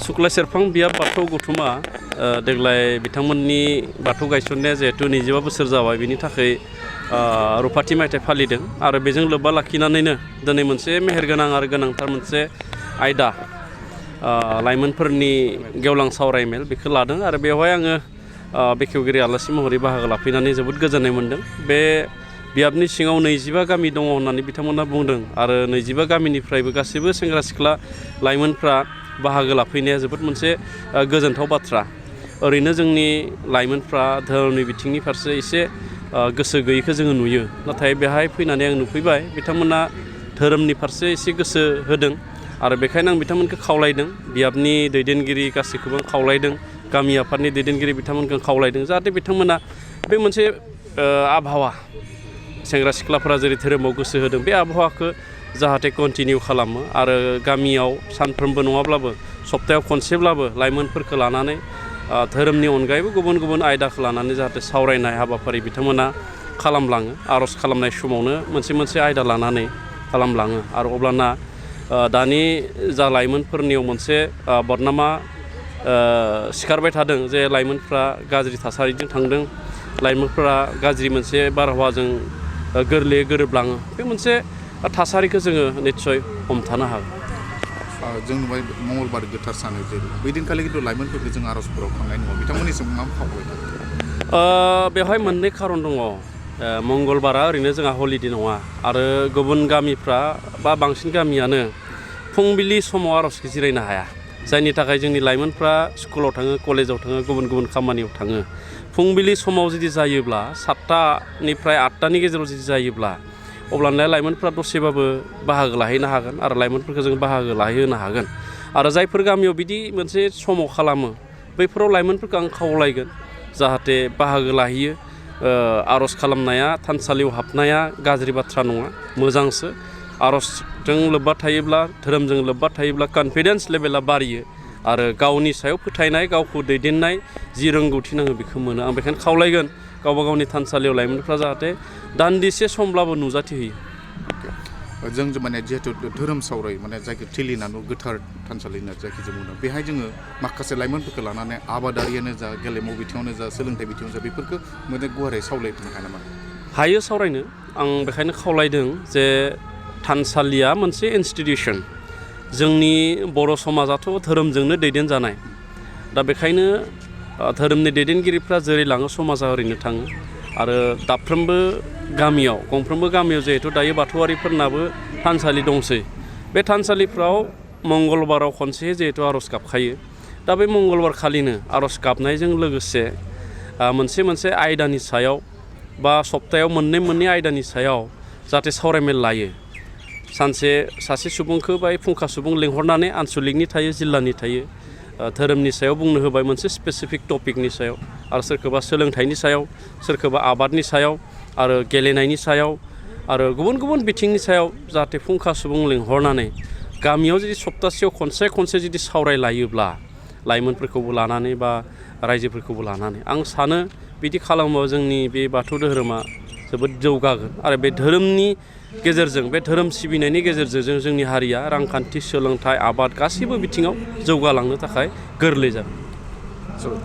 सुक्ला सेरफां बियाब बाथौ गौथुमा देग्लाय बिथांमोननि बाथौ गायसननाया जिहेतु 25 बोसोर जाबाय बिनि थाखाय रुफाथि मायथाइ फालिदों आरो बेजों लोब्बा लाखिनानैनो दिनै मोनसे मेहेरगोनां आरो गोनांथार मोनसे आयदा लाइमोनफोरनि गेवलां सावरायमेल बेखौ लादों आरो बेवहाय आङो बेखेवगिरि आलासि महरै बाहागो लाफैनानै जोबोद गोजोननाय मोन्दों। बे बियाबनि सिङाव 25 गामि दङ होननानै बिथांमोना बुंदों आरो 25 गामिनिफ्रायबो गासैबो सेंग्रा सिख्ला लाइमोनफ्रा बाहागो लाफैनाया जोबोद मोनसे गोजोनथाव बाथ्रा। ओरैनो जोंनि लाइमोनफ्रा धोरोमनि बिथिंनि फारसे एसे गोसो गैयैखौ जोङो नुयो, नाथाय बेहाय फैनानै आं नुफैबाय बिथांमोना धोरोमनि फारसे एसे गोसो होदों आरो बेखायनो आं बिथांमोनखौ खावलायदों, बियाबनि दैदेनगिरि गासैखौबो खावलायदों, गामि आफादनि दैदेनगिरि बिथांमोनखौ खावलायदों जाहाथे बिथांमोना बे मोनसे आबहावा सेंग्रा सिख्लाफोरा जेरै धोरोमाव गोसो होदों बे आबहावाखौ जाहाथे कन्टिनिउ खालामो आरो गामियाव सानफ्रोमबो नङाब्लाबो सप्तायाव खनसेब्लाबो लाइमोनफोरखौ लानानै धोरोमनि अनगायैबो गुबुन गुबुन आयदाखौ लानानै जाहाथे सावरायनाय हाबाफारि बिथांमोना खालामलाङो, आर'ज खालामनाय समावनो मोनसे आयदा लानानै खालामलाङो आरो अब्लाना दानि जा लाइमोनफोरनियाव मोनसे बदनामा सिखारबाय थादों जे लाइमोनफ्रा गाज्रि थासारिजों थांदों, लाइमोनफ्रा गाज्रि मोनसे बारहावाजों गोरलैयै गोरोबलाङो, बे मोनसे थासारिखौ जोङो निस्सय हमथानो हागोन। जों नुबाय मंगलबार गोथार सान जेरै बै दिनखालि खिन्थु लाइमोनफोरखौ जों आर'जफोराव थांनाय नङा, बिथांमोननिसिम मा खावलायदों? बेवहाय मोननै खारन दङ। मंगलबारा ओरैनो जोंहा हलिडे नङा आरो गुबुन गामिफ्रा बा बांसिन गामियानो फुंबिलि समाव आर'जखौ जिरायनो हाया, जायनि थाखाय जोंनि लाइमोनफ्रा स्कुलाव थाङो, कलेजाव थाङो, गुबुन गुबुन खामानियाव थाङो। फुंबिलि समाव जुदि जायोब्ला 7टानिफ्राय 8टानि गेजेराव जुदि जायोब्ला अब्लाना लाइमोनफ्रा दसेबाबो बाहागो लाहैनो हागोन आरो लाइमोनफोरखौ जों बाहागो लाहैहोनो हागोन आरो जायफोर गामियाव बिदि मोनसे समाव खालामो बैफोराव लाइमोनफोरखौ आं खावलायगोन जाहाथे बाहागो लाहैयो। आर'ज खालामनाया, थानसालियाव हाबनाया गाज्रि बाथ्रा नङा, मोजांसो। आर'जजों लोब्बा थायोब्ला, धोरोमजों लोब्बा थायोब्ला कनफिडेन्स लेभेला बारियो आरो गावनि सायाव फोथायनाय, गावखौ दैदेननाय जि रोंगौथि नाङो बेखौ मोनो। आं बेखायनो खावलायगोन गावबा गावनि थानसालियाव लाइमोनफ्रा जाहाथे दान्दिसे समब्लाबो नुजाथिहोयो। जों माने जिहेतु धोरोम सावराय माने जायखौ थिलिनानु गोथार थानसालि होनना जायखौ जों बुङो, बेहाय जोङो माखासे लाइमोनफोरखौ लानानै आबादारियानो जा, गेलेमु बिथिङावनो जा, सोलोंथाइ बिथिङावनो जा, बेफोरखौ मोजां गुवारै सावरायनो हाया नामा? हायो सावरायनो। आं बेखायनो खावलायदों जे थानसालिया मोनसे इनस्टिटिउसन, जोंनि बर' समाजाथ' धोरोमजोंनो दैदेनजानाय, दा बेखायनो धोरोमनि दैदेनगिरिफ्रा जेरै लाङो समाजा ओरैनो थाङो आरो दाफ्रोमबो गामियाव, गंफ्रोमबो गामियाव जिहेथु दायो बाथौआरिफोरनाबो थानसालि दंसै, बे थानसालिफ्राव मंगलबाराव खनसे जिहेथु आर'ज गाबखायो, दा बे मंगलबार खालिनो आर'ज गाबनायजों लोगोसे मोनसे आयदानि सायाव बा सप्तायाव मोननै आयदानि सायाव जाहाथे सावरायमेल लायो। सासे सुबुंखौ बा फुंखा सुबुं लिंहरनानै आनसलिकनि थायो, जिल्लानि थायो, धोरोमनि सायाव बुंनो होबाय मोनसे स्पेसिफिक टपिकनि सायाव आरो सोरखौबा सोलोंथाइनि सायाव, सोरखौबा आबादनि सायाव आरो गेलेनायनि सायाव आरो गुबुन गुबुन बिथिंनि सायाव जाहाथे फुंखा सुबुं लिंहरनानै गामियाव जुदि सप्तासेयाव खनसे जुदि सावरायलायोब्ला लाइमोनफोरखौबो लानानै बा रायजोफोरखौबो लानानै, आं सानो बिदि खालामोबा जोंनि बे बाथौ धोरोमा जोबोद जौगागोन आरो बे धोरोमनि गेजेरजों, बे धोरोम सिबिनायनि गेजेरजों जोंनि हारिया रांखान्थि, सोलोंथाइ, आबाद गासैबो बिथिङाव जौगालांनो थाखाय गोरलै जागोन।